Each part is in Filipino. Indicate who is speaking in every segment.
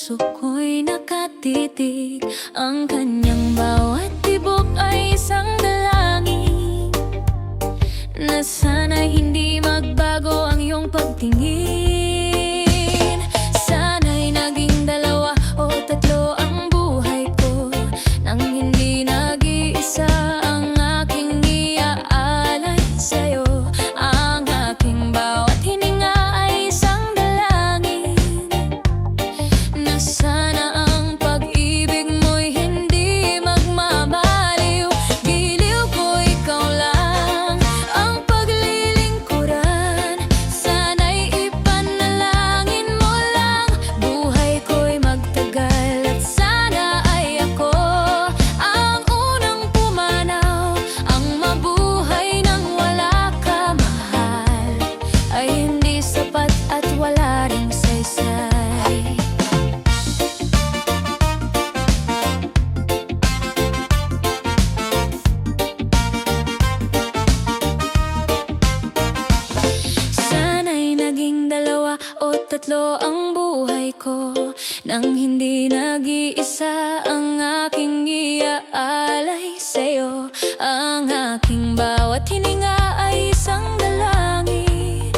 Speaker 1: puso ko'y nakatitig. Ang kanyang bawat tibok ay isang dalangin, na sana'y hindi magbago ang iyong pagtingin. Sana'y naging dalawa o tatlo ang buhay ko, nang hindi nag-iisa ang aking iaalay sa'yo. Ang aking bawat hininga ay isang dalangin, na sana ang pag-ibig mo'y hindi magmamaliw. Giliw ko ikaw lang, ang paglilingkuran, sana'y ipanalangin mo lang. Buhay ko'y magtagal at sana ay ako ang unang pumanaw. Ang mabuhay nang wala ka, mahal, ay hindi sapat at wala ring saysay. Sana'y naging dalawa o tatlo ang buhay ko, nang hindi nag-iisa ang aking iaalay sa'yo. Ang aking bawat hininga ay isang dalangin,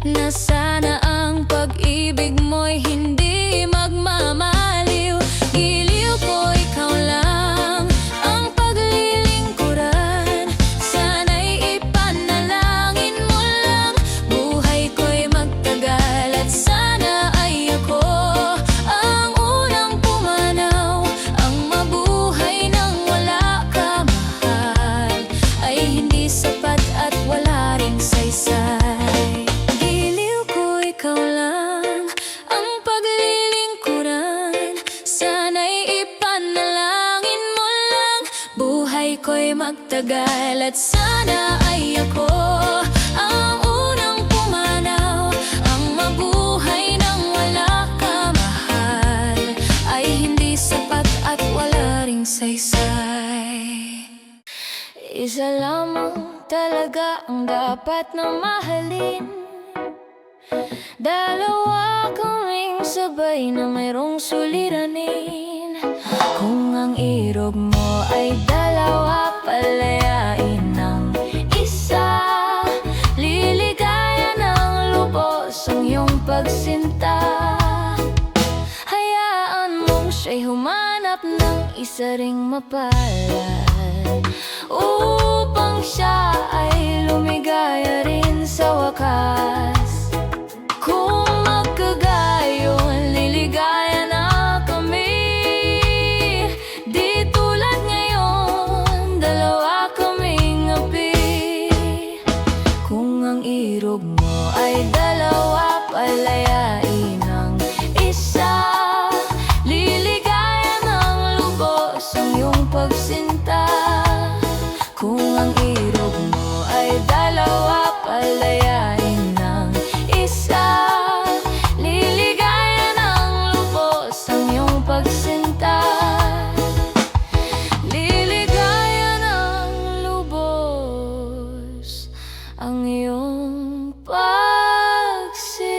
Speaker 1: na sana ang pag-ibig mo'y hindi magmamaliw. Giliw ko ikaw lang, ang paglilingkuran, sana'y ipanalangin mo lang. Buhay ko'y magtagal at sana ay ako ang unang pumanaw. Ang mabuhay nang wala ka, mahal, ay hindi sapat at wala ring saysay. Giliw ko ikaw lang, ang paglilingkuran, sana'y ipanalangin mo lang. Buhay ko'y magtagal at sana ay ako ang unang pumanaw. Ang mabuhay nang wala ka, mahal, ay hindi sapat at wala ring saysay. Isa lamang talaga ang dapat na mahalin, dalawa kaming sabay na mayroong suliranin. Kung ang irog mo ay dalawa, palayain ng isa. Liligaya ng lubos ang iyong pagsinta. Hayaan mong siya'y humanap ng isa ring mapalad, upang siya ay lumigaya rin sa wakas. Kung magkagayon, liligaya na kami. Di tulad ngayon, dalawa kaming api. Kung ang irog mo ay dalawa, palayain ng isa. Liligaya ng lubos ang iyong pagsinta. Kung ang irog mo ay dalawa, palayain ng isa. Liligaya ng lubos ang iyong pagsinta. Liligaya ng lubos ang iyong pagsinta.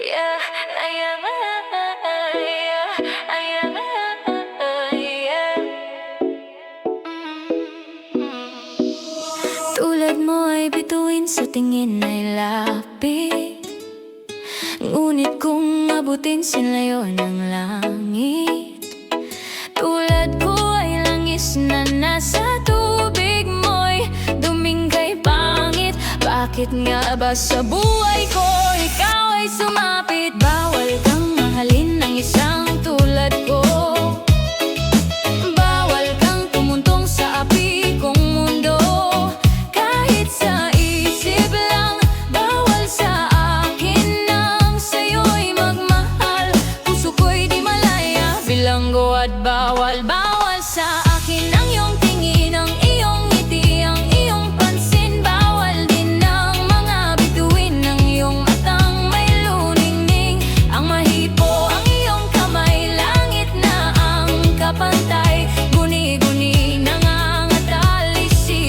Speaker 1: Yeah, tulad mo ay bituin, sa tingin ay lapit, ngunit kung abutin sinlayo ng langit. Tulad ko ay langis na nasa tubig mo'y duming kay pangit. Bakit nga ba sa buhay ko ikaw ay sumapit? Bawal kang mahalin ng isang tulad ko. Bawal kang tumuntong sa api kong mundo. Kahit sa isip lang, bawal sa akin nang sa'yo'y magmahal. Puso ko'y di malaya, bilanggo at bawal. Bawal sa akin ang iyong tingin, ang iyong ngiti, ang iyong pansin. Bawal din ang mga bituin ng iyong matang may luningning. Ang mahipo ang iyong kamay, langit na ang kapantay. Guni-guni nangangatalisik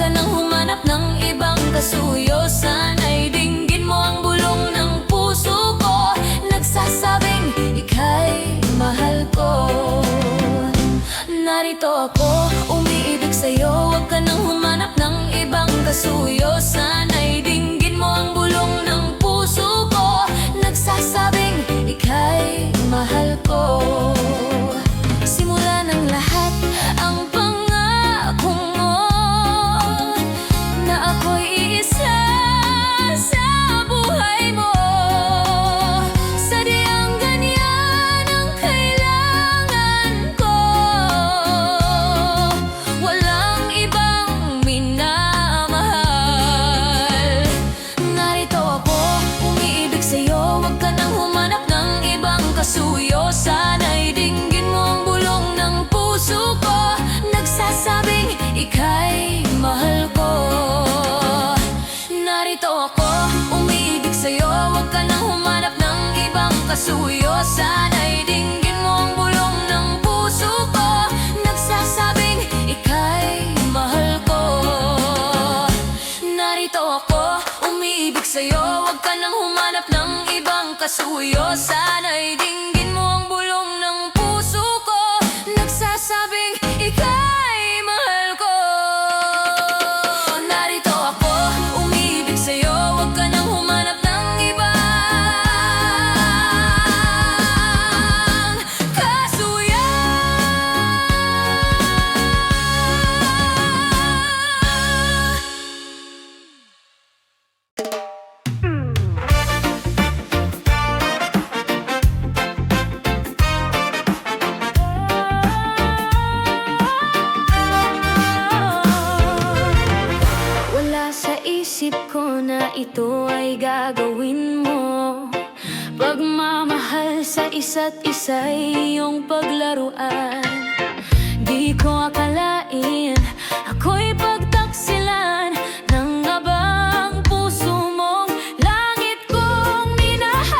Speaker 1: ka nang humanap ng ibang kasuyo. Sana'y dinggin mo ang bulong ng puso ko, nagsasabing ika'y mahal ko. Narito ako, umiibig sa'yo, huwag ka nang humanap ng ibang kasuyo. Sana'y dinggin mo ang bulong ng puso ko, nagsasabing ika'y mahal ko. Simula ng lahat ang pangako mo na ako'y iisa sa buhay mo. Sadyang ganyan ang kailangan ko, walang ibang minamahal. Narito ako, umiibig sa'yo, huwag ka nang humanap ng ibang kasuyo. Sana'y dinggin mo ang bulong ng puso ko, nagsasabing ika'y mahal ko. Narito ako, umiibig sa'yo, huwag ka nang humanap ng ibang kasuyo. Sana'y dinggin mo ang bulong ng puso ko, nagsasabing ika'y mahal ko. Narito ako, umiibig sa'yo, huwag ka nang humanap ng ibang kasuyo. Sana'y dinggin mo ang bulong ng puso ko, nagsasabing ika'y mahal ko. Narito ako, umiibig sa'yo, huwag ka nang humanap ng ibang kasuyo. Wala sa isip ko na ito ay gagawin mo. Pagmamahal sa isa't isa'y iyong paglaruan. Di ko akalain ako'y pagtaksilan ng abang puso mong langit kong minahal.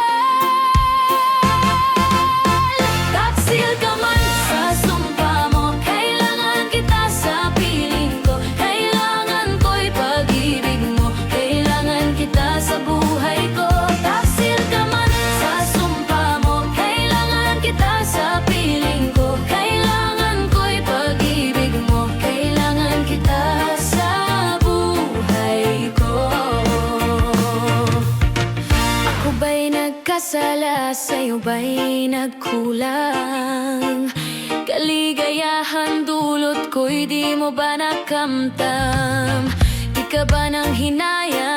Speaker 1: Taksil ka man sa sumpa mo, kailangan kita sa piling ko. Kailangan ko'y pag-ibig mo, kailangan kita sa buhay ko. Taksil ka man sa sumpa mo, kailangan kita sa piling ko. Kailangan ko'y pag-ibig mo, kailangan kita sa buhay ko. Ako ba'y nagkasala, sa'yo ba'y nagkulang? Kaligayahan dulot ko'y di mo ba nakamtam? Di ka ba nang hinaya